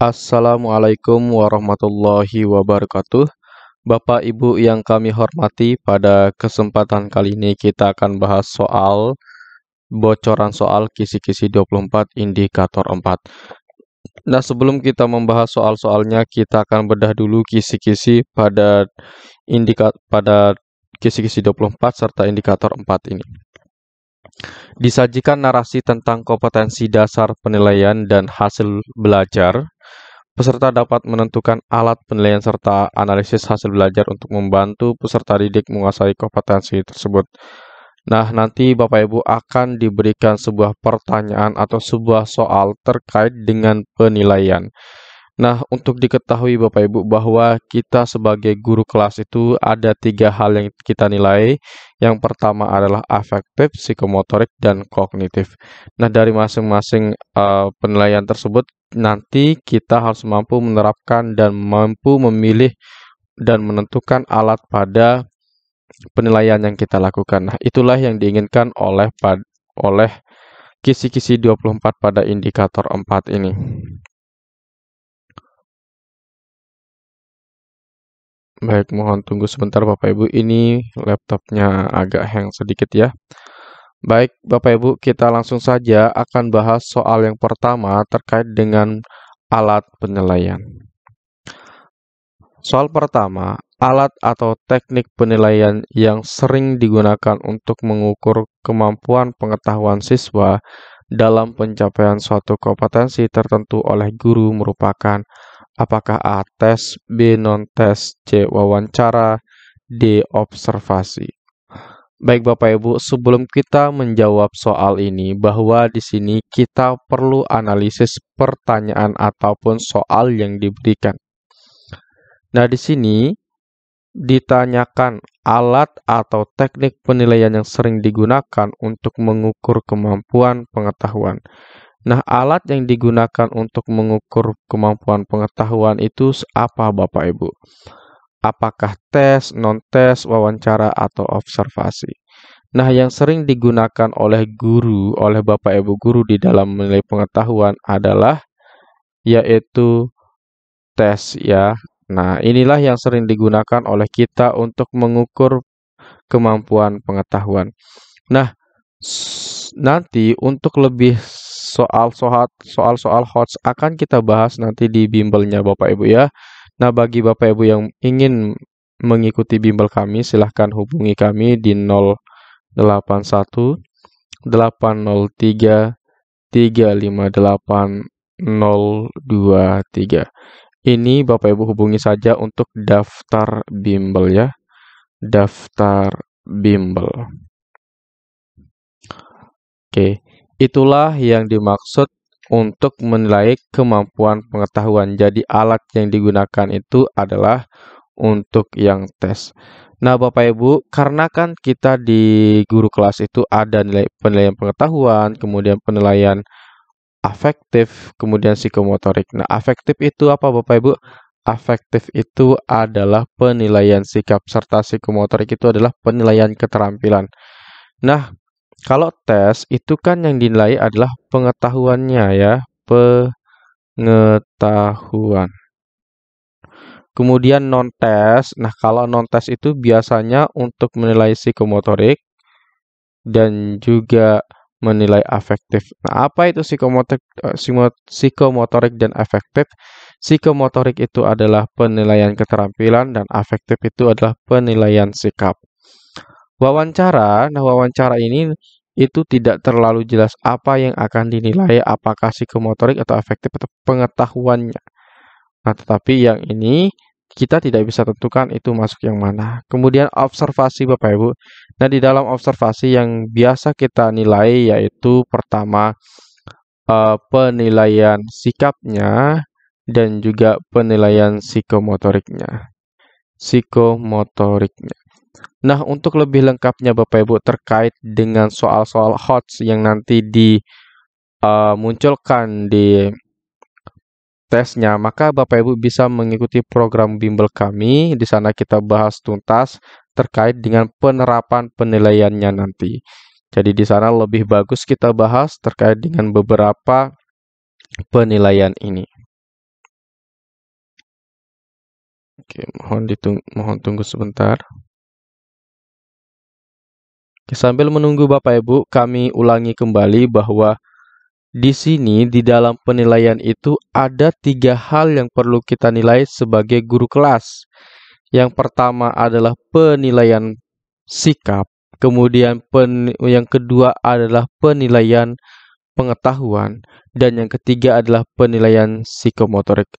Assalamualaikum warahmatullahi wabarakatuh. Bapak Ibu yang kami hormati, pada kesempatan kali ini kita akan bahas soal bocoran soal kisi-kisi 24 indikator 4. Nah, sebelum kita membahas soal-soalnya, kita akan bedah dulu kisi-kisi pada kisi-kisi 24 serta indikator 4 ini. Disajikan narasi tentang kompetensi dasar penilaian dan hasil belajar. Peserta dapat menentukan alat penilaian serta analisis hasil belajar untuk membantu peserta didik menguasai kompetensi tersebut. Nah, nanti Bapak Ibu akan diberikan sebuah pertanyaan atau sebuah soal terkait dengan penilaian. Nah, untuk diketahui Bapak Ibu bahwa kita sebagai guru kelas itu ada 3 hal yang kita nilai. Yang pertama adalah afektif, psikomotorik, dan kognitif. Nah, dari masing-masing penilaian tersebut nanti kita harus mampu menerapkan dan mampu memilih dan menentukan alat pada penilaian yang kita lakukan. Nah, itulah yang diinginkan oleh kisi-kisi 24 pada indikator 4 ini. Baik, mohon tunggu sebentar Bapak Ibu. Ini laptopnya agak hang sedikit ya. Baik, Bapak Ibu, kita langsung saja akan bahas soal yang pertama terkait dengan alat penilaian. Soal pertama, alat atau teknik penilaian yang sering digunakan untuk mengukur kemampuan pengetahuan siswa dalam pencapaian suatu kompetensi tertentu oleh guru merupakan apakah A. Tes, B. Non-tes, C. Wawancara, D. Observasi. Baik Bapak Ibu, sebelum kita menjawab soal ini, bahwa di sini kita perlu analisis pertanyaan ataupun soal yang diberikan. Nah, di sini ditanyakan alat atau teknik penilaian yang sering digunakan untuk mengukur kemampuan pengetahuan. Nah, alat yang digunakan untuk mengukur kemampuan pengetahuan itu apa Bapak Ibu? Apakah tes, non-tes, wawancara, atau observasi? Nah, yang sering digunakan oleh Bapak Ibu guru di dalam menilai pengetahuan adalah yaitu tes ya. Nah, inilah yang sering digunakan oleh kita untuk mengukur kemampuan pengetahuan. Nah, nanti untuk lebih soal-soal HOTS akan kita bahas nanti di bimbelnya Bapak Ibu ya. Nah, bagi Bapak Ibu yang ingin mengikuti bimbel kami, silahkan hubungi kami di 081 803 358 023. Ini Bapak Ibu hubungi saja untuk daftar bimbel ya. Daftar bimbel. Oke, itulah yang dimaksud untuk menilai kemampuan pengetahuan. Jadi alat yang digunakan itu adalah untuk yang tes. Nah, Bapak Ibu, karena kan kita di guru kelas itu ada penilaian pengetahuan, kemudian penilaian afektif, kemudian psikomotorik. Nah, afektif itu apa Bapak Ibu? Afektif itu adalah penilaian sikap, serta psikomotorik itu adalah penilaian keterampilan. Nah, kalau tes itu kan yang dinilai adalah pengetahuannya ya, pengetahuan. Kemudian non-tes, nah kalau non-tes itu biasanya untuk menilai psikomotorik dan juga menilai afektif. Nah, apa itu psikomotorik dan afektif? Psikomotorik itu adalah penilaian keterampilan dan afektif itu adalah penilaian sikap. Wawancara, nah wawancara ini itu tidak terlalu jelas apa yang akan dinilai, apakah psikomotorik atau afektif atau pengetahuannya. Nah, tetapi yang ini kita tidak bisa tentukan itu masuk yang mana. Kemudian observasi Bapak Ibu. Nah, di dalam observasi yang biasa kita nilai yaitu pertama penilaian sikapnya dan juga penilaian psikomotoriknya. Nah, untuk lebih lengkapnya Bapak Ibu terkait dengan soal-soal HOTS yang nanti dimunculkan di tesnya, maka Bapak Ibu bisa mengikuti program bimbel kami. Di sana kita bahas tuntas terkait dengan penerapan penilaiannya nanti. Jadi di sana lebih bagus kita bahas terkait dengan beberapa penilaian ini. Oke, mohon tunggu sebentar. Oke, sambil menunggu Bapak Ibu, kami ulangi kembali bahwa di sini di dalam penilaian itu ada 3 hal yang perlu kita nilai sebagai guru kelas. Yang pertama adalah penilaian sikap, kemudian yang kedua adalah penilaian pengetahuan, dan yang ketiga adalah penilaian psikomotorik.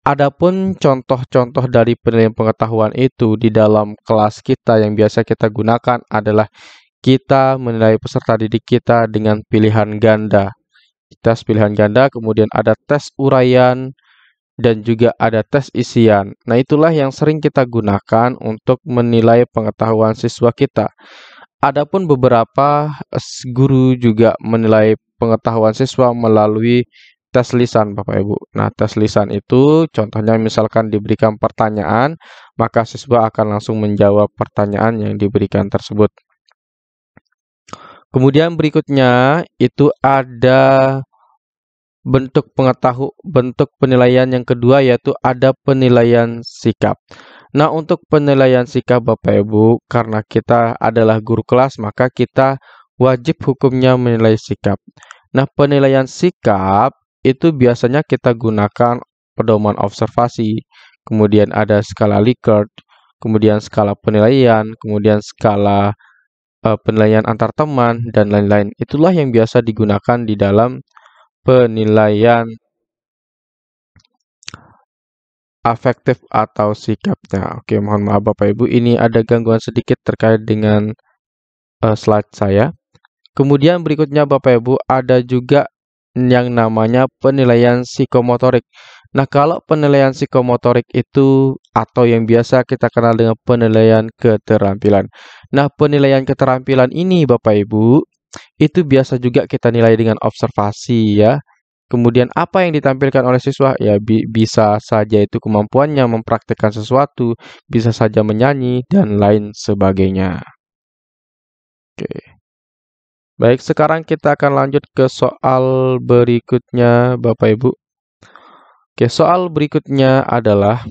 Adapun contoh-contoh dari penilaian pengetahuan itu di dalam kelas kita yang biasa kita gunakan adalah kita menilai peserta didik kita dengan pilihan ganda. Tes pilihan ganda, kemudian ada tes uraian, dan juga ada tes isian. Nah, itulah yang sering kita gunakan untuk menilai pengetahuan siswa kita. Adapun beberapa guru juga menilai pengetahuan siswa melalui tes lisan, Bapak Ibu. Nah, tes lisan itu contohnya misalkan diberikan pertanyaan, maka siswa akan langsung menjawab pertanyaan yang diberikan tersebut. Kemudian berikutnya itu ada bentuk penilaian yang kedua, yaitu ada penilaian sikap. Nah, untuk penilaian sikap Bapak Ibu, karena kita adalah guru kelas, maka kita wajib hukumnya menilai sikap. Nah, penilaian sikap itu biasanya kita gunakan pedoman observasi, kemudian ada skala Likert, kemudian skala penilaian, kemudian skala penilaian antar teman, dan lain-lain. Itulah yang biasa digunakan di dalam penilaian afektif atau sikapnya. Oke, mohon maaf Bapak Ibu, ini ada gangguan sedikit terkait dengan slide saya. Kemudian berikutnya Bapak Ibu ada juga yang namanya penilaian psikomotorik. Nah, kalau penilaian psikomotorik itu atau yang biasa kita kenal dengan penilaian keterampilan. Nah, penilaian keterampilan ini Bapak Ibu itu biasa juga kita nilai dengan observasi ya. Kemudian apa yang ditampilkan oleh siswa? Ya bisa saja itu kemampuannya mempraktikkan sesuatu, bisa saja menyanyi, dan lain sebagainya. Oke. Baik, sekarang kita akan lanjut ke soal berikutnya, Bapak Ibu. Oke, soal berikutnya adalah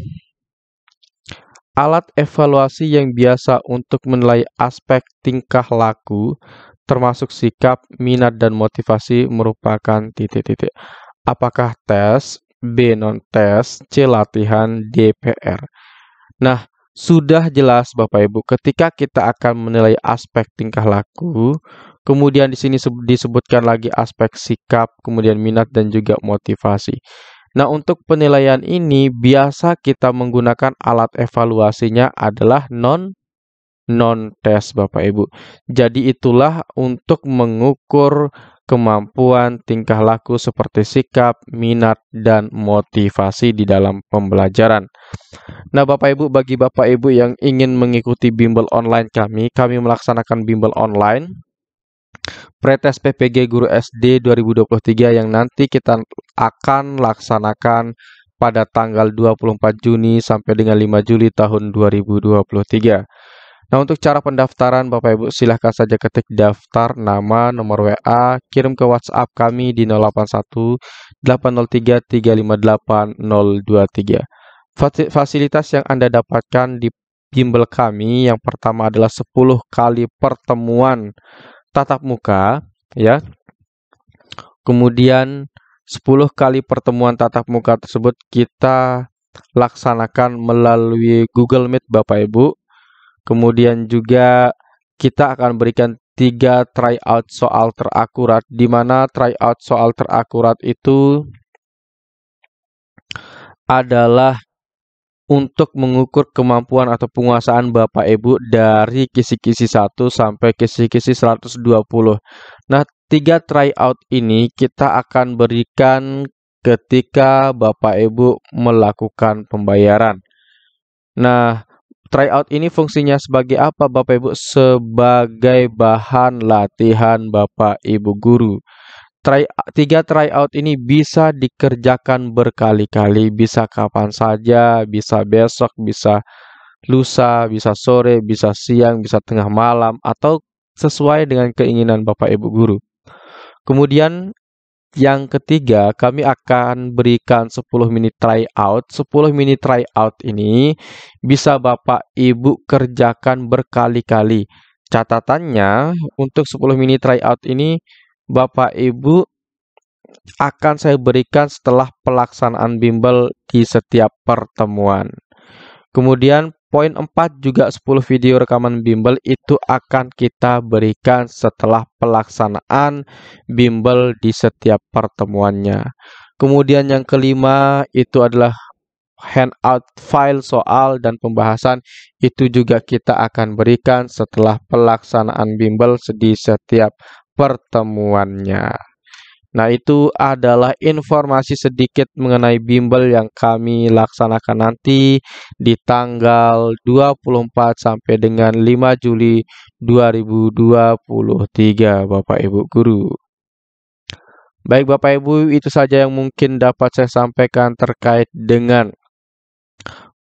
alat evaluasi yang biasa untuk menilai aspek tingkah laku, termasuk sikap, minat, dan motivasi merupakan titik-titik. Apakah tes, B non-tes, C latihan, D PR. Nah, sudah jelas Bapak Ibu, ketika kita akan menilai aspek tingkah laku, kemudian di sini disebutkan lagi aspek sikap, kemudian minat, dan juga motivasi. Nah, untuk penilaian ini biasa kita menggunakan alat evaluasinya adalah non-tes Bapak Ibu. Jadi itulah untuk mengukur kemampuan tingkah laku seperti sikap, minat, dan motivasi di dalam pembelajaran. Nah, Bapak Ibu, bagi Bapak Ibu yang ingin mengikuti bimbel online kami melaksanakan bimbel online Pretest PPG Guru SD 2023 yang nanti kita akan laksanakan pada tanggal 24 Juni sampai dengan 5 Juli tahun 2023. Nah, untuk cara pendaftaran Bapak Ibu silahkan saja ketik daftar nama, nomor WA, kirim ke WhatsApp kami di 081 803 358 023. Fasilitas yang Anda dapatkan di bimbel kami yang pertama adalah 10 kali pertemuan tatap muka ya. Kemudian 10 kali pertemuan tatap muka tersebut kita laksanakan melalui Google Meet Bapak Ibu. Kemudian juga kita akan berikan 3 tryout soal terakurat, di mana tryout soal terakurat itu adalah untuk mengukur kemampuan atau penguasaan Bapak Ibu dari kisi-kisi 1 sampai kisi-kisi 120. Nah, 3 tryout ini kita akan berikan ketika Bapak Ibu melakukan pembayaran. Nah, tryout ini fungsinya sebagai apa Bapak Ibu? Sebagai bahan latihan Bapak Ibu guru. 3 tryout ini bisa dikerjakan berkali-kali, bisa kapan saja, bisa besok, bisa lusa, bisa sore, bisa siang, bisa tengah malam, atau sesuai dengan keinginan Bapak Ibu guru. Kemudian Yang ketiga, kami akan berikan 10 menit tryout. 10 menit tryout ini bisa Bapak Ibu kerjakan berkali-kali. Catatannya, untuk 10 menit tryout ini Bapak Ibu akan saya berikan setelah pelaksanaan bimbel di setiap pertemuan. Kemudian poin 4 juga 10 video rekaman bimbel itu akan kita berikan setelah pelaksanaan bimbel di setiap pertemuannya. Kemudian yang kelima itu adalah handout file soal dan pembahasan, itu juga kita akan berikan setelah pelaksanaan bimbel di setiap pertemuannya. Nah, itu adalah informasi sedikit mengenai bimbel yang kami laksanakan nanti di tanggal 24 sampai dengan 5 Juli 2023, Bapak Ibu Guru. Baik Bapak Ibu, itu saja yang mungkin dapat saya sampaikan terkait dengan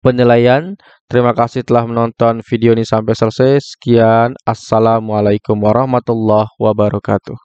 penilaian. Terima kasih telah menonton video ini sampai selesai. Sekian, Assalamualaikum warahmatullahi wabarakatuh.